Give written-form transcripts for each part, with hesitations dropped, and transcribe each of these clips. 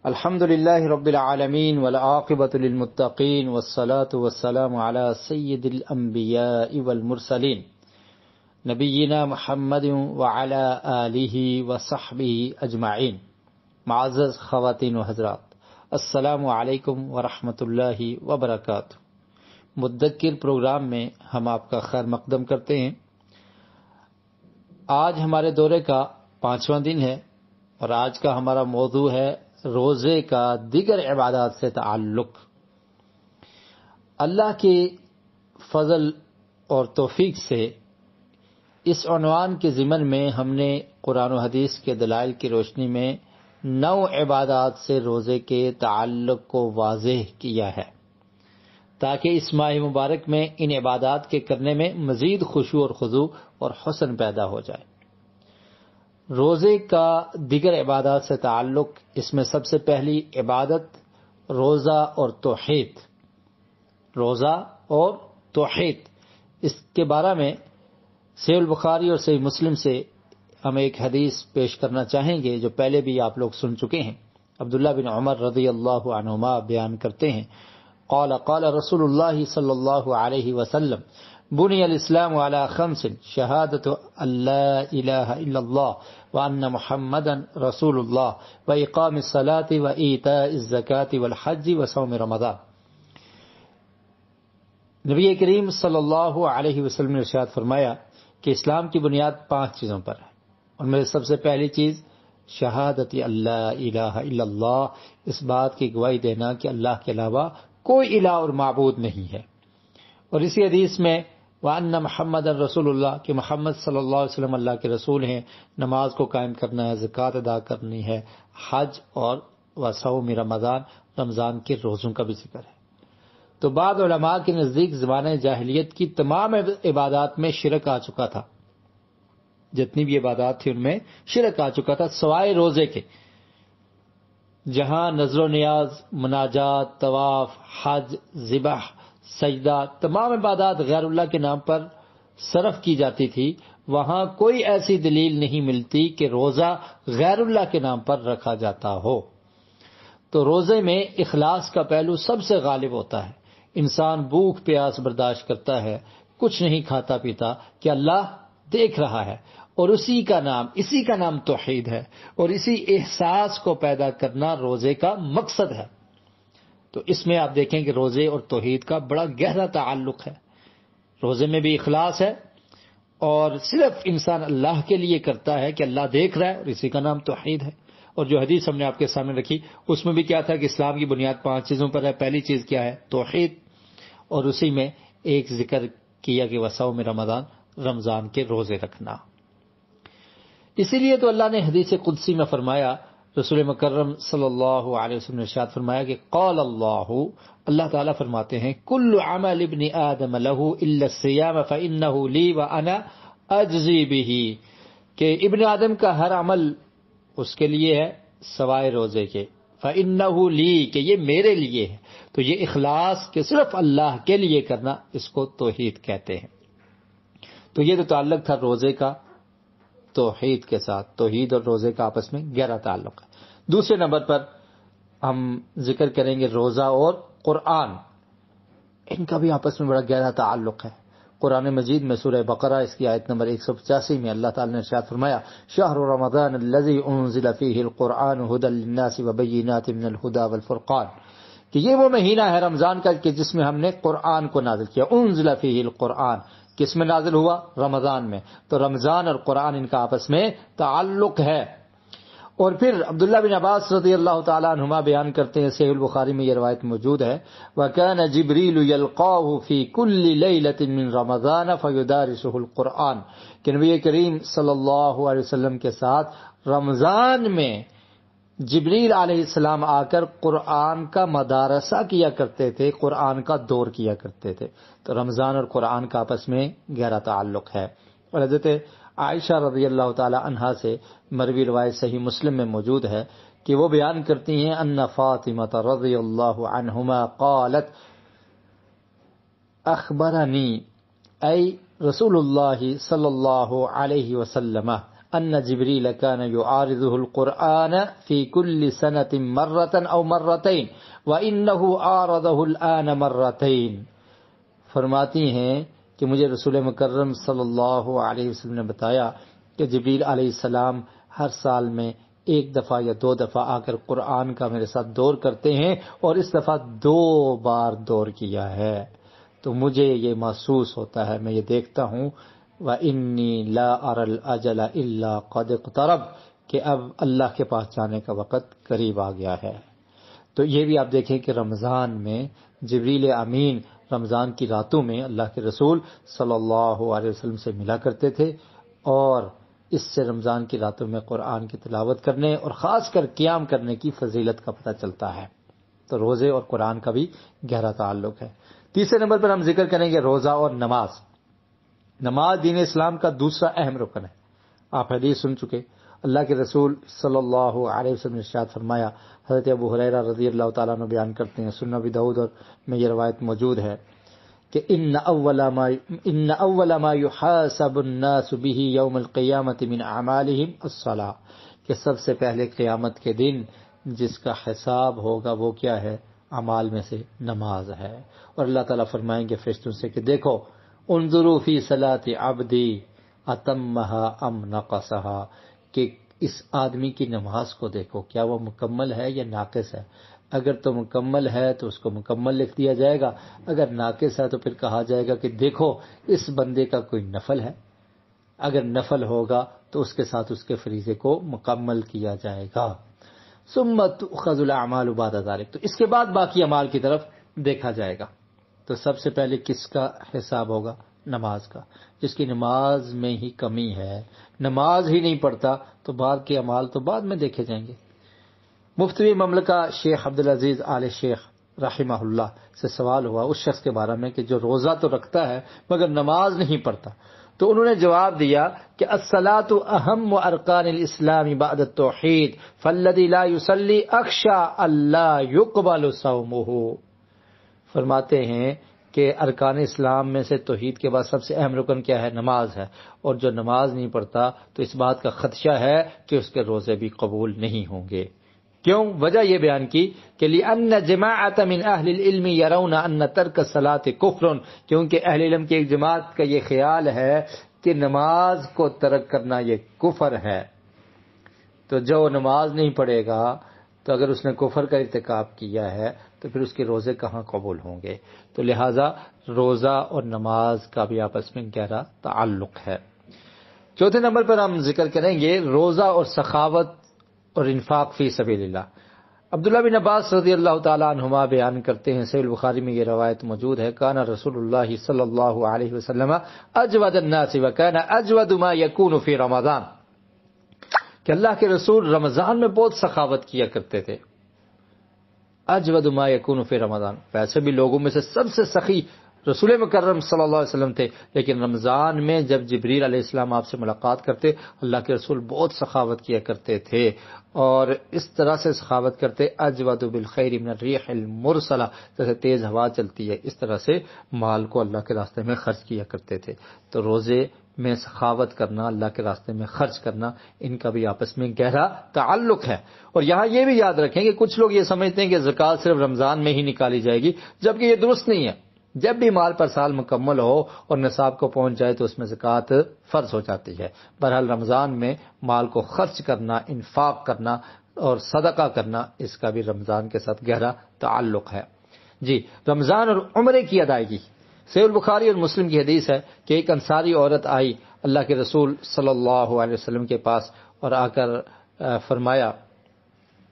الحمد للہ رب العالمین والعاقبۃ للمتقین والصلاة والسلام علی سید الانبیاء والمرسلین نبینا محمد وعلی آلہ وصحبہ اجمعین۔ معزز خواتین و حضرات، السلام علیکم ورحمۃ اللہ وبرکاتہ۔ مدکر پروگرام میں ہم آپ کا خیر مقدم کرتے ہیں۔ آج ہمارے دورے کا 5واں دن ہے اور آج کا ہمارا موضوع ہے روزے کا دیگر عبادات سے تعلق۔ اللہ کے فضل اور توفیق سے اس عنوان کے ضمن میں ہم نے قرآن و حدیث کے دلائل کی روشنی میں 9 عبادات سے روزے کے تعلق کو واضح کیا ہے، تاکہ اس ماہ مبارک میں ان عبادات کے کرنے میں مزید خشوع اور خضوع اور حسن پیدا ہو جائے۔ روزے کا دیگر عبادات سے تعلق، اس میں سب سے پہلی عبادت روزہ اور توحید۔ روزہ اور توحید، اس کے بارے میں صحیح البخاری اور صحیح مسلم سے ہم ایک حدیث پیش کرنا چاہیں گے جو پہلے بھی آپ لوگ سن چکے ہیں۔ عبداللہ بن عمر رضی اللہ عنہما بیان کرتے ہیں، قال قال رسول اللہ صلی اللہ علیہ وسلم بني الاسلام على 5: شهادة ان لا اله الا الله وان محمدا رسول الله واقام الصلاة وايتاء الزكاة والحج وصوم رمضان۔ نبی کریم صلی اللہ علیہ وسلم نے ارشاد فرمایا کہ اسلام کی بنیاد 5 چیزوں پر ہے، ان میں سب سے پہلی چیز شہادت اللہ الہ الا اللہ، اس بات کی گواہی دینا کہ اللہ کے علاوہ کوئی الہ اور معبود نہیں ہے۔ اور اسی حدیث میں وَأَنَّ مُحَمَّدًا رَسُولُ اللَّهِ کہ محمد صلی اللہ علیہ وسلم اللہ کے رسول ہیں، نماز کو قائم کرنا ہے، زکوٰۃ ادا کرنی ہے، حج اور وصوم رمضان، رمضان کے روزوں کا بھی ذکر ہے۔ تو بعض علماء کے نزدیک زمانہ جاہلیت کی تمام عبادات میں شرک آ چکا تھا، جتنی بھی عبادات تھی ان میں شرک آ چکا تھا سوائے روزے کے، جہاں نذر و نیاز، مناجات، طواف، حج، ذبح، سجدہ، تمام عبادات غیر اللہ کے نام پر صرف کی جاتی تھی، وہاں کوئی ایسی دلیل نہیں ملتی کہ روزہ غیر اللہ کے نام پر رکھا جاتا ہو۔ تو روزے میں اخلاص کا پہلو سب سے غالب ہوتا ہے۔ انسان بھوک پیاس برداشت کرتا ہے، کچھ نہیں کھاتا پیتا کہ اللہ دیکھ رہا ہے، اور اسی کا نام توحید ہے، اور اسی احساس کو پیدا کرنا روزے کا مقصد ہے۔ تو اس میں آپ دیکھیں کہ روزے اور توحید کا بڑا گہرا تعلق ہے۔ روزے میں بھی اخلاص ہے، اور صرف انسان اللہ کے لیے کرتا ہے کہ اللہ دیکھ رہا ہے، اور اسی کا نام توحید ہے۔ اور جو حدیث ہم نے آپ کے سامنے رکھی اس میں بھی کیا تھا کہ اسلام کی بنیاد 5 چیزوں پر ہے۔ پہلی چیز کیا ہے؟ توحید، اور اسی میں ایک ذکر کیا کہ وصوم رمضان، رمضان کے روزے رکھنا۔ اسی لیے تو اللہ نے حدیث قدسی میں فرمایا، رسول مکرم صلی اللہ علیہ وسلم نے ارشاد فرمایا کہ قال اللہ تعالیٰ فرماتے ہیں کل عمل ابن آدم لہ الا الصیام فانہ لی وانا اجزی بہ، کہ ابن آدم کا ہر عمل اس کے لیے ہے سوائے روزے کے، فانہ لی کہ یہ میرے لیے ہے۔ تو یہ اخلاص کہ صرف اللہ کے لیے کرنا، اس کو توحید کہتے ہیں۔ تو یہ تو تعلق تھا روزے کا توحید کے ساتھ، توحید اور روزے کا آپس میں گہرا تعلق ہے۔ دوسرے نمبر پر ہم ذکر کریں گے روزہ اور قرآن، ان کا بھی آپس میں بڑا گہرا تعلق ہے۔ قرآن مجید میں سورہ بقرہ اس کی آیت نمبر 185 میں اللہ تعالی نے ارشاد فرمایا شہر رمضان الذی انزل فیہ القرآن ھدی للناس وبینات من الھدی والفرقان، کہ یہ وہ مہینہ ہے رمضان کا کہ جس میں ہم نے قرآن کو نازل کیا۔ انزل فیہ القرآن، کس میں نازل ہوا؟ رمضان میں۔ تو رمضان اور قرآن ان کا آپس میں تعلق ہے۔ اور پھر عبداللہ بن عباس رضی اللہ تعالیٰ عنہما بیان کرتے ہیں، صحیح البخاری میں یہ روایت موجود ہے، وَكَانَ جِبْرِيلُ يَلْقَاهُ فِي كُلِّ لَيْلَةٍ مِّن رَمَضَانَ فَيُدَارِسُهُ الْقُرْآنَ، کہ نبی کریم صلی اللہ علیہ وسلم کے ساتھ رمضان میں جبریل علیہ السلام آ کر قرآن کا مدارسہ کیا کرتے تھے، قرآن کا دور کیا کرتے تھے۔ تو رمضان اور قرآن کا آپس میں گہرا تعلق ہے۔ اور حضرت عائشہ رضی اللہ تعالی عنہا سے مروی روایت صحیح مسلم میں موجود ہے کہ وہ بیان کرتی ہیں ان فاطمہ رضی اللہ عنہما قالت اخبرنی ای رسول اللہ صلی اللہ علیہ وسلم ان جبریل کان یعارضہ القرآن فی کل سنۃ مرۃ او مرتین وانہ عارضہ الآن مرتین۔ فرماتی ہیں کہ مجھے رسول مکرم صلی اللہ علیہ وسلم نے بتایا کہ جبریل علیہ السلام ہر سال میں ایک دفعہ یا 2 دفعہ آ کر قرآن کا میرے ساتھ دور کرتے ہیں، اور اس دفعہ 2 بار دور کیا ہے۔ تو مجھے یہ محسوس ہوتا ہے، میں یہ دیکھتا ہوں وَإِنِّي لَا أَرَى الْأَجَلَ إِلَّا قَدِ اقْتَرَبَ، کہ اب اللہ کے پاس جانے کا وقت قریب آ گیا ہے۔ تو یہ بھی آپ دیکھیں کہ رمضان میں جبریل امین رمضان کی راتوں میں اللہ کے رسول صلی اللہ علیہ وسلم سے ملا کرتے تھے، اور اس سے رمضان کی راتوں میں قرآن کی تلاوت کرنے اور خاص کر قیام کرنے کی فضیلت کا پتہ چلتا ہے۔ تو روزے اور قرآن کا بھی گہرا تعلق ہے۔ تیسرے نمبر پر ہم ذکر کریں گے روزہ اور نماز۔ نماز دین اسلام کا دوسرا اہم رکن ہے۔ آپ حدیث سن چکے، اللہ کے رسول صلی اللہ علیہ وسلم نے ارشاد فرمایا، حضرت ابو ہریرہ رضی اللہ تعالیٰ عنہ بیان کرتے ہیں، سنن ابی داؤد اور میں یہ روایت موجود ہے کہ ان اول ما يحاسب الناس به یوم القیامۃ من اعمالهم الصلاۃ، کہ سب سے پہلے قیامت کے دن جس کا حساب ہوگا وہ کیا ہے؟ اعمال میں سے نماز ہے۔ اور اللہ تعالیٰ فرمائیں گے فرشتوں سے کہ دیکھو انظروا فی صلاۃ عبدی اتمها ام نقصها، کہ اس آدمی کی نماز کو دیکھو کیا وہ مکمل ہے یا ناقص ہے۔ اگر تو مکمل ہے تو اس کو مکمل لکھ دیا جائے گا، اگر ناقص ہے تو پھر کہا جائے گا کہ دیکھو اس بندے کا کوئی نفل ہے، اگر نفل ہوگا تو اس کے ساتھ اس کے فریضے کو مکمل کیا جائے گا۔ ثم تؤخذ الاعمال بعد ذلك، تو اس کے بعد باقی اعمال کی طرف دیکھا جائے گا۔ تو سب سے پہلے کس کا حساب ہوگا؟ نماز کا۔ جس کی نماز میں ہی کمی ہے، نماز ہی نہیں پڑھتا، تو بعد کے اعمال تو بعد میں دیکھے جائیں گے۔ مفتوی مملکہ شیخ عبدالعزیز آل شیخ رحمہ اللہ سے سوال ہوا اس شخص کے بارے میں کہ جو روزہ تو رکھتا ہے مگر نماز نہیں پڑھتا، تو انہوں نے جواب دیا کہ الصلاۃ اہم ارکان الاسلام بعد التوحید فالذی لا یصلی اخشی الا یقبل صومہ۔ فرماتے ہیں کہ ارکان اسلام میں سے توحید کے بعد سب سے اہم رکن کیا ہے؟ نماز ہے، اور جو نماز نہیں پڑھتا تو اس بات کا خدشہ ہے کہ اس کے روزے بھی قبول نہیں ہوں گے۔ کیوں؟ وجہ یہ بیان کی کہ لِأَنَّ جَمَاعَةَ مِنْ أَهْلِ الْعِلْمِ يَرَوْنَ أَنَّ تَرْكَ الصَّلَاةِ كُفْرٌ، کیونکہ اہل علم کی ایک جماعت کا یہ خیال ہے کہ نماز کو ترک کرنا یہ کفر ہے۔ تو جو نماز نہیں پڑھے گا تو اگر اس نے کفر کا ارتکاب کیا ہے تو پھر اس کے روزے کہاں قبول ہوں گے؟ تو لہٰذا روزہ اور نماز کا بھی آپس میں گہرا تعلق ہے۔ چوتھے نمبر پر ہم ذکر کریں گے روزہ اور سخاوت اور انفاق فی سبیل اللہ۔ عبداللہ بن عباس رضی اللہ تعالیٰ عنہما بیان کرتے ہیں، صحیح البخاری میں یہ روایت موجود ہے، کان رسول اللہ صلی اللہ علیہ وسلم اجود الناس وکان اجود ما یکون فی رمضان، کہ اللہ کے رسول رمضان میں بہت سخاوت کیا کرتے تھے۔ اجود ما یکون فی رمضان، ویسے بھی لوگوں میں سے سب سے سخی رسول مکرم صلی اللہ علیہ وسلم تھے، لیکن رمضان میں جب جبریل علیہ السلام آپ سے ملاقات کرتے اللہ کے رسول بہت سخاوت کیا کرتے تھے، اور اس طرح سے سخاوت کرتے اجود بالخیر من الریح المرسلہ، جیسے تیز ہوا چلتی ہے اس طرح سے مال کو اللہ کے راستے میں خرچ کیا کرتے تھے۔ تو روزے میں سخاوت کرنا، اللہ کے راستے میں خرچ کرنا، ان کا بھی آپس میں گہرا تعلق ہے۔ اور یہاں یہ بھی یاد رکھیں کہ کچھ لوگ یہ سمجھتے ہیں کہ زکوٰۃ صرف رمضان میں ہی نکالی جائے گی، جبکہ یہ درست نہیں ہے۔ جب بھی مال پر سال مکمل ہو اور نصاب کو پہنچ جائے تو اس میں زکوٰۃ فرض ہو جاتی ہے۔ بہرحال رمضان میں مال کو خرچ کرنا، انفاق کرنا اور صدقہ کرنا، اس کا بھی رمضان کے ساتھ گہرا تعلق ہے۔ جی، رمضان اور عمرے کی ادائیگی۔ صحیح البخاری اور مسلم کی حدیث ہے کہ ایک انصاری عورت آئی اللہ کے رسول صلی اللہ علیہ وسلم کے پاس اور آ کر فرمایا،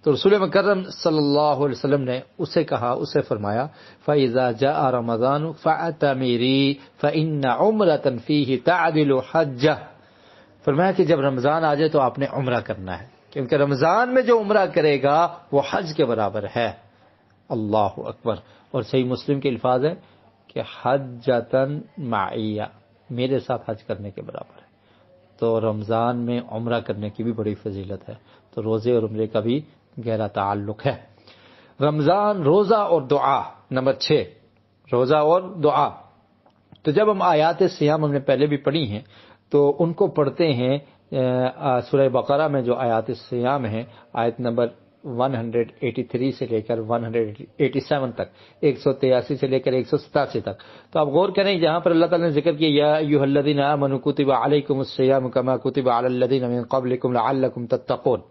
تو رسول مکرم صلی اللہ علیہ وسلم نے اسے فرمایا فَإِذَا جَاءَ رَمَضَانُ فَاعْتَمِرِي فَإِنَّ عُمْرَةً فِيهِ تَعْدِلُ حَجَّةً، فرمایا کہ جب رمضان آ جائے تو آپ نے عمرہ کرنا ہے، کیونکہ رمضان میں جو عمرہ کرے گا وہ حج کے برابر ہے۔ اللہ اکبر۔ اور صحیح مسلم کے الفاظ ہے کہ حجۃ معیہ، میرے ساتھ حج کرنے کے برابر ہے۔ تو رمضان میں عمرہ کرنے کی بھی بڑی فضیلت ہے۔ تو روزے اور عمرے کا بھی گہرا تعلق ہے۔ رمضان، روزہ اور دعا۔ نمبر 6، روزہ اور دعا۔ تو جب ہم آیات سیام ہم نے پہلے بھی پڑھی ہیں تو ان کو پڑھتے ہیں سورہ بقرہ میں جو آیات الصیام ہیں، آیت نمبر 183 سے لے کر 187 تک، 183 سے لے کر 187 تک، تو آپ غور کریں جہاں پر اللہ تعالیٰ نے ذکر کیا یا ایھا الذین آمنوا کتب علیکم الصیام کما کتب علی الذین من قبلکم لعلکم تتقون،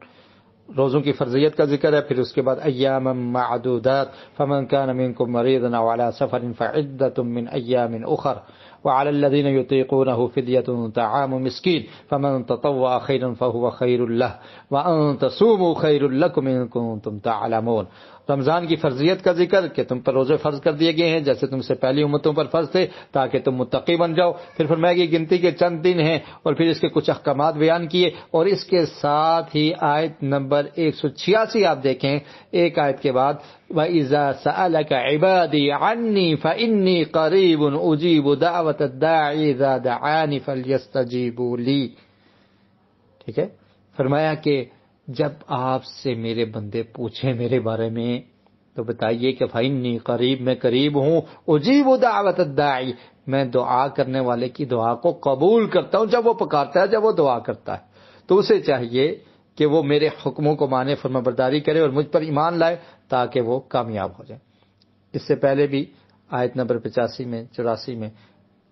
روزوں کی فرضیت کا ذکر ہے، پھر اس کے بعد ایاما معدودات فمن کان منکم مریضا او علی سفر فعدۃ من ایام اخر وعلى الذين يطيقونه فدية طعام مسكين فمن تطوع خيرا فهو خير له وأن تصوموا خير لكم إن كنتم تعلمون۔ رمضان کی فرضیت کا ذکر کہ تم پر روزے فرض کر دیے گئے ہیں جیسے تم سے پہلی امتوں پر فرض تھے تاکہ تم متقی بن جاؤ، پھر فرمایا کہ گنتی کے چند دن ہیں اور پھر اس کے کچھ احکامات بیان کیے، اور اس کے ساتھ ہی آیت نمبر 186 آپ دیکھیں، ایک آیت کے بعد وَإِذَا سَأَلَكَ عِبَادِي عَنِّي فَإِنِّي قَرِيبٌ أُجِيبُ دَعْوَةَ الدَّاعِ إِذَا دَعَانِ فَلْيَسْتَجِيبُوا لِي۔ ٹھیک ہے، فرمایا کہ جب آپ سے میرے بندے پوچھیں میرے بارے میں تو بتائیے کہ فَإِنِّي قریب، میں قریب ہوں، أُجِيبُ دَعْوَةَ الدَّاعِ، میں دعا کرنے والے کی دعا کو قبول کرتا ہوں جب وہ پکارتا ہے، جب وہ دعا کرتا ہے تو اسے چاہیے کہ وہ میرے حکموں کو مانے، فرما برداری کرے اور مجھ پر ایمان لائے تاکہ وہ کامیاب ہو جائے۔ اس سے پہلے بھی آیت نمبر 85 میں 84 میں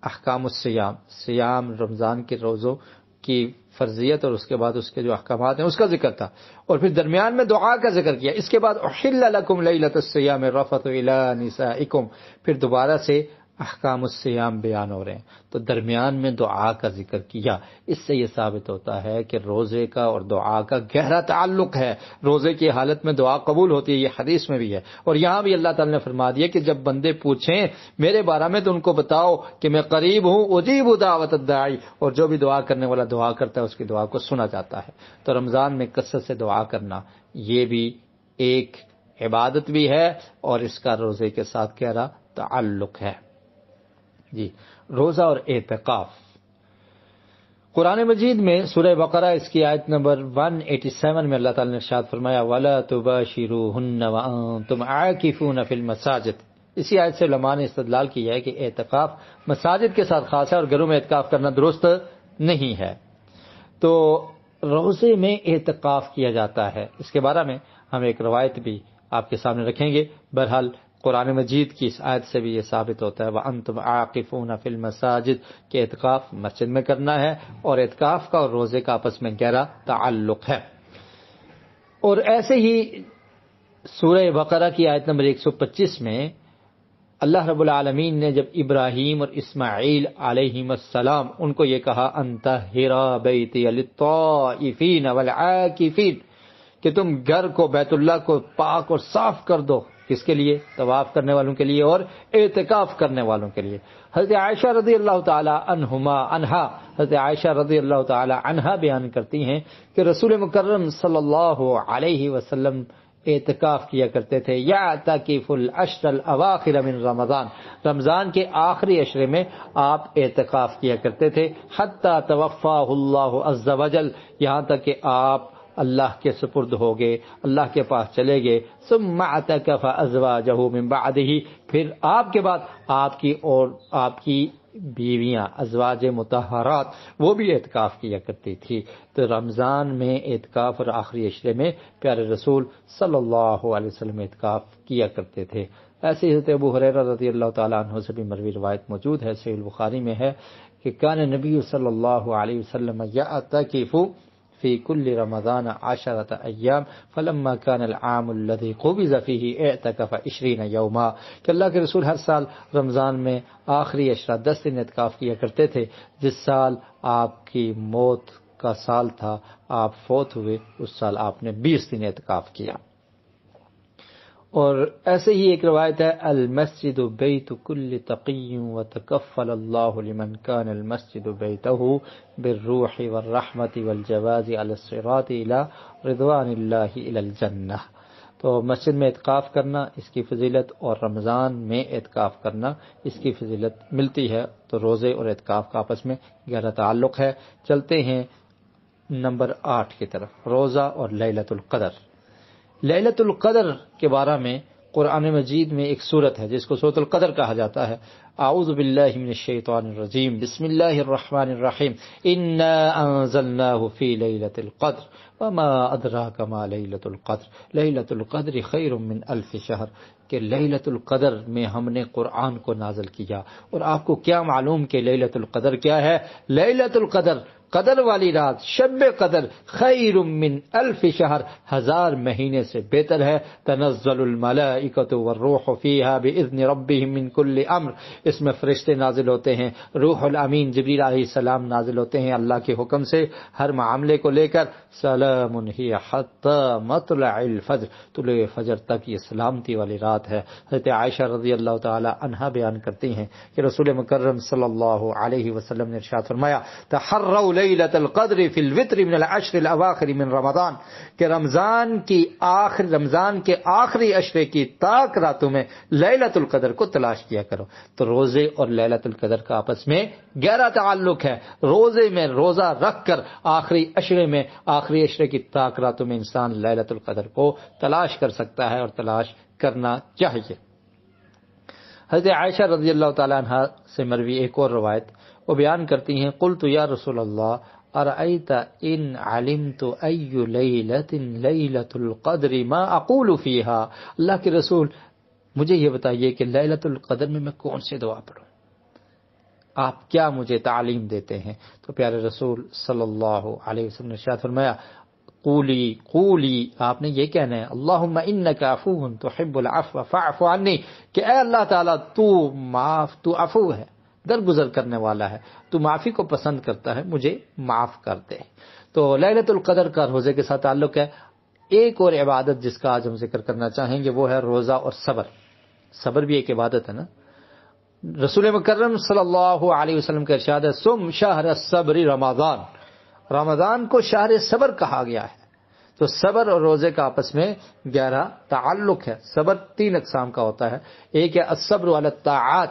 احکام الصیام، سیام رمضان کے روزوں کی فرضیت اور اس کے بعد اس کے جو احکامات ہیں اس کا ذکر تھا، اور پھر درمیان میں دعا کا ذکر کیا۔ اس کے بعد احل لکم لیلۃ الصیام الرفث الی نسائکم، پھر دوبارہ سے احکام الصیام بیان ہو رہے ہیں، تو درمیان میں دعا کا ذکر کیا۔ اس سے یہ ثابت ہوتا ہے کہ روزے کا اور دعا کا گہرا تعلق ہے، روزے کی حالت میں دعا قبول ہوتی ہے، یہ حدیث میں بھی ہے، اور یہاں بھی اللہ تعالی نے فرما دیا کہ جب بندے پوچھیں میرے بارے میں تو ان کو بتاؤ کہ میں قریب ہوں، اجیب دعوت الداعی، اور جو بھی دعا کرنے والا دعا کرتا ہے اس کی دعا کو سنا جاتا ہے۔ تو رمضان میں کثرت سے دعا کرنا یہ بھی ایک عبادت بھی ہے اور اس کا روزے کے ساتھ گہرا تعلق ہے۔ جی، روزہ اور اعتکاف، قرآن مجید میں سورہ بقرہ اس کی آیت نمبر 187 میں اللہ تعالی نے ارشاد فرمایا وَلَا تُبَاشِرُوهُنَّ وَأَنْتُمْ عَاكِفُونَ فِي الْمَسَاجِدِ۔ اسی آیت سے علماء نے استدلال کیا ہے کہ اعتکاف مساجد کے ساتھ خاص ہے اور گھروں میں اعتکاف کرنا درست نہیں ہے۔ تو روزے میں اعتکاف کیا جاتا ہے، اس کے بارے میں ہم ایک روایت بھی آپ کے سامنے رکھیں گے۔ بہرحال قرآن مجید کی اس آیت سے بھی یہ ثابت ہوتا ہے وَأَنْتُمْ عَاقِفُونَ فِي الْمَسَاجِدِ کہ اعتکاف مسجد میں کرنا ہے، اور اعتکاف کا اور روزے کا آپس میں گہرا تعلق ہے۔ اور ایسے ہی سورہ بقرہ کی آیت نمبر 125 میں اللہ رب العالمین نے جب ابراہیم اور اسماعیل علیہم السلام ان کو یہ کہا انطہر بیتی للطائفین والعاکفین کہ تم گھر کو، بیت اللہ کو پاک اور صاف کر دو، کس کے لیے؟ طواف کرنے والوں کے لیے اور اعتکاف کرنے والوں کے لیے۔ حضرت عائشہ رضی اللہ تعالی عنہا حضرت عائشہ رضی اللہ تعالی عنہا بیان کرتی ہیں کہ رسول مکرم صلی اللہ علیہ وسلم اعتکاف کیا کرتے تھے، یعتکف العشر الاواخر من رمضان، رمضان کے آخری عشرے میں آپ اعتکاف کیا کرتے تھے، حتی توفاہ اللہ عز وجل، یہاں تک کہ آپ اللہ کے سپرد ہو گئے، اللہ کے پاس چلے گئے۔ ثم اعتکف ازواجہ من بعدہ، پھر آپ کے بعد آپ کی اور آپ کی بیویاں ازواج مطہرات وہ بھی اعتکاف کیا کرتی تھی۔ تو رمضان میں اعتکاف اور آخری عشرے میں پیارے رسول صلی اللہ علیہ وسلم اعتکاف کیا کرتے تھے۔ ایسے حضرت ابو ہریرہ رضی اللہ تعالیٰ عنہ سے بھی مروی روایت موجود ہے، صحیح البخاری میں ہے کہ کان نبی صلی اللہ علیہ وسلم یعتکف فی کل رمضان 10 ایام فلما کان العام الذی قبض فیہ اعتکف 20 یوما، کہ اللہ کے رسول ہر سال رمضان میں آخری عشرہ 10 دن اعتکاف کیا کرتے تھے۔ جس سال آپ کی موت کا سال تھا، آپ فوت ہوئے، اس سال آپ نے 20 دن اعتکاف کیا۔ اور ایسے ہی ایک روایت ہے المسجد بیت کل تقی وتکفل اللہ لمن کان المسجد بیتہ بالروح والرحمت والجواز علی الصراط الى رضوان اللہ الى الجنہ۔ تو مسجد میں اعتکاف کرنا اس کی فضیلت، اور رمضان میں اعتکاف کرنا اس کی فضیلت ملتی ہے۔ تو روزے اور اعتکاف کا آپس میں گہرا تعلق ہے۔ چلتے ہیں نمبر 8 کی طرف، روزہ اور لیلۃ القدر۔ لیلۃ القدر کے بارے میں قرآن مجید میں ایک سورت ہے جس کو سورۃ القدر کہا جاتا ہے. اعوذ باللہ من الشیطان الرجیم، بسم اللہ الرحمن الرحیم، انا انزلناه فی لیلۃ القدر وما ادراک ما لیلۃ القدر، لیلۃ القدر خیر من الف شہر، کہ لیلۃ القدر میں ہم نے قرآن کو نازل کیا. اور آپ کو کیا معلوم کہ لیلۃ القدر کیا ہے؟ لیلۃ القدر، قدر والی رات، شب قدر، خیر من الف شہر، 1000 مہینے سے بہتر ہے. تنزل الملائکۃ والروح فیہا باذن ربہم من کل امر، اس میں فرشتے نازل ہوتے ہیں، روح الامین جبریل علیہ السلام نازل ہوتے ہیں اللہ کے حکم سے ہر معاملے کو لے کر. سلام ہی حتی مطلع الفجر، طلوع فجر تک یہ سلامتی والی رات ہے. حضرت عائشہ رضی اللہ تعالی عنہا بیان کرتی ہیں کہ رسول مکرم صلی اللہ علیہ وسلم نے ارشاد فرمایا، تحروا لیلۃ القدر فی الوتر من العشر الاواخر من رمضان، کہ رمضان کے آخری عشرے کی طاق راتوں میں لیلۃ القدر کو تلاش کیا کرو. تو روزے اور لیلۃ القدر کا آپس میں گہرا تعلق ہے. روزے میں روزہ رکھ کر آخری عشرے کی طاق راتوں میں انسان لیلۃ القدر کو تلاش کر سکتا ہے اور تلاش کرنا چاہیے. حضرت عائشہ رضی اللہ تعالی عنہا سے مروی ایک اور روایت، وہ بیان کرتی ہیں، قلت یا رسول اللہ ارأیت ان علمت ای لیلۃ لیلۃ القدر ما اقول فیہا، اللہ کے رسول مجھے یہ بتائیے کہ لیلۃ القدر میں کون سی دعا پڑھوں، آپ کیا مجھے تعلیم دیتے ہیں؟ تو پیارے رسول صلی اللہ علیہ وسلم نے ارشاد فرمایا، قولی، آپ نے یہ کہنا ہے، اللہم انک عفو تحب العفو فاعف عنی، کہ اے اللہ تعالیٰ تو عفو ہے، درگزر کرنے والا ہے، تو معافی کو پسند کرتا ہے، مجھے معاف کر دے. تو لیلۃ القدر کا روزے کے ساتھ تعلق ہے. ایک اور عبادت جس کا آج ہم ذکر کرنا چاہیں گے وہ ہے روزہ اور صبر. صبر بھی ایک عبادت ہے نا. رسول مکرم صلی اللہ علیہ وسلم کا ارشاد ہے، سم شہر الصبر رمضان، رمضان کو شہر صبر کہا گیا ہے. تو صبر اور روزے کا آپس میں گہرا تعلق ہے. صبر 3 اقسام کا ہوتا ہے. ایک ہے الصبر علی الطاعات،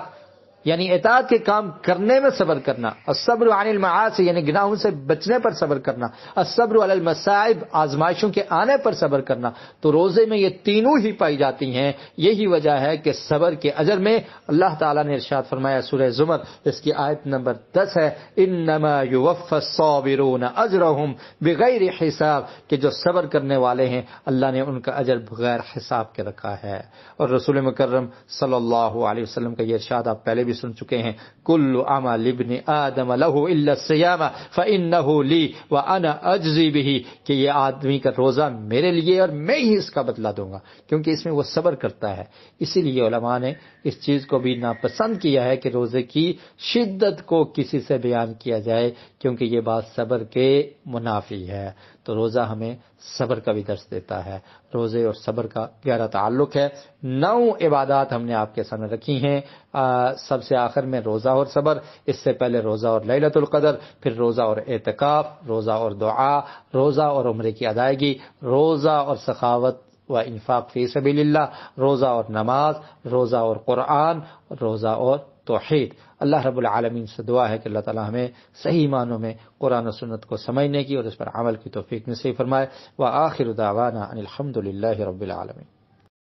یعنی اطاعت کے کام کرنے میں صبر کرنا، الصبر عن المعاصی یعنی گناہوں سے بچنے پر صبر کرنا، الصبر علی المصائب آزمائشوں کے آنے پر صبر کرنا. تو روزے میں یہ تینوں ہی پائی جاتی ہیں. یہی وجہ ہے کہ صبر کے اجر میں اللہ تعالیٰ نے ارشاد فرمایا سورہ زمر، اس کی آیت نمبر 10 ہے، انما یوفی الصابرون اجرهم بغیر حساب، کہ جو صبر کرنے والے ہیں اللہ نے ان کا اجر بغیر حساب کے رکھا ہے. اور رسول مکرم صلی اللہ علیہ وسلم کا یہ ارشاد آپ پہلے بھی سن چکے ہیں، کل عمل ابن آدم له الا الصیام فانه لی وانا اجزی به، کہ یہ آدمی کا روزہ میرے لیے اور میں ہی اس کا بدلہ دوں گا، کیونکہ اس میں وہ صبر کرتا ہے. اسی لیے علماء نے اس چیز کو بھی ناپسند کیا ہے کہ روزے کی شدت کو کسی سے بیان کیا جائے، کیونکہ یہ بات صبر کے منافی ہے. تو روزہ ہمیں صبر کا بھی درس دیتا ہے. روزے اور صبر کا گہرا تعلق ہے. 9 عبادات ہم نے آپ کے سامنے رکھی ہیں. سب سے آخر میں روزہ اور صبر، اس سے پہلے روزہ اور لیلۃ القدر، پھر روزہ اور اعتکاف، روزہ اور دعا، روزہ اور عمرے کی ادائیگی، روزہ اور سخاوت و انفاق فی سبیل اللہ، روزہ اور نماز، روزہ اور قرآن، روزہ اور توحید. اللہ رب العالمین سے دعا ہے کہ اللہ تعالی ہمیں صحیح معنوں میں قرآن و سنت کو سمجھنے کی اور اس پر عمل کی توفیق نصیب فرمائے. وآخر دعوانا ان الحمد للہ رب العالمین.